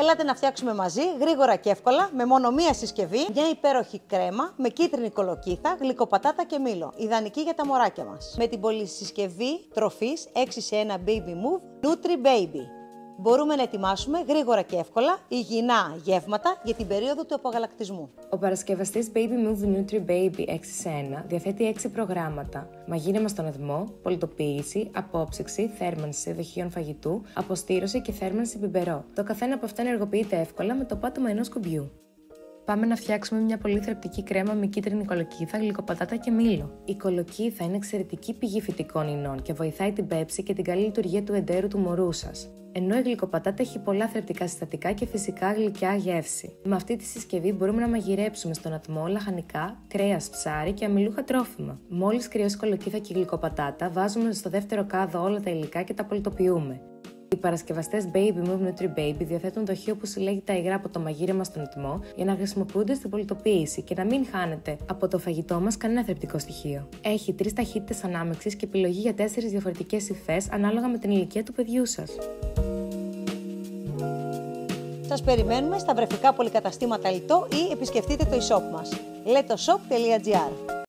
Έλατε να φτιάξουμε μαζί, γρήγορα και εύκολα, με μόνο μία συσκευή, μια υπέροχη κρέμα με κίτρινη κολοκύθα, γλυκοπατάτα και μήλο. Ιδανική για τα μωράκια μας. Με την πολυσυσκευή τροφής 6 σε 1 Baby Move Nutri Baby. Μπορούμε να ετοιμάσουμε γρήγορα και εύκολα υγιεινά γεύματα για την περίοδο του απογαλακτισμού. Ο παρασκευαστής Baby Move Nutri Baby 6 σε 1 διαθέτει 6 προγράμματα: μαγείρεμα στον ατμό, πολιτοποίηση, απόψυξη, θέρμανση δοχείων φαγητού, αποστήρωση και θέρμανση μπιμπερό. Το καθένα από αυτά ενεργοποιείται εύκολα με το πάτωμα ενός κουμπιού. Πάμε να φτιάξουμε μια πολύ θρεπτική κρέμα με κίτρινη κολοκύθα, γλυκοπατάτα και μήλο. Η κολοκύθα είναι εξαιρετική πηγή φυτικών ινών και βοηθάει την πέψη και την καλή λειτουργία του εντέρου του μωρού σας. Ενώ η γλυκοπατάτα έχει πολλά θρεπτικά συστατικά και φυσικά γλυκιά γεύση. Με αυτή τη συσκευή μπορούμε να μαγειρέψουμε στον ατμό λαχανικά, κρέας, ψάρι και αμυλούχα τρόφιμα. Μόλις κρυώσει η κολοκύθα και η γλυκοπατάτα, βάζουμε στο δεύτερο κάδο όλα τα υλικά και τα πολιτοποιούμε. Οι παρασκευαστές Baby Move Nutri Baby διαθέτουν δοχείο που συλλέγει τα υγρά από το μαγείρεμα στον ατμό για να χρησιμοποιούνται στην πολιτοποίηση και να μην χάνετε από το φαγητό μας κανένα θρεπτικό στοιχείο. Έχει 3 ταχύτητες ανάμειξης και επιλογή για 4 διαφορετικές υφές ανάλογα με την ηλικία του παιδιού σας. Σας περιμένουμε στα βρεφικά πολυκαταστήματα Λιτό ή επισκεφτείτε το e-shop μας. letoshop.gr.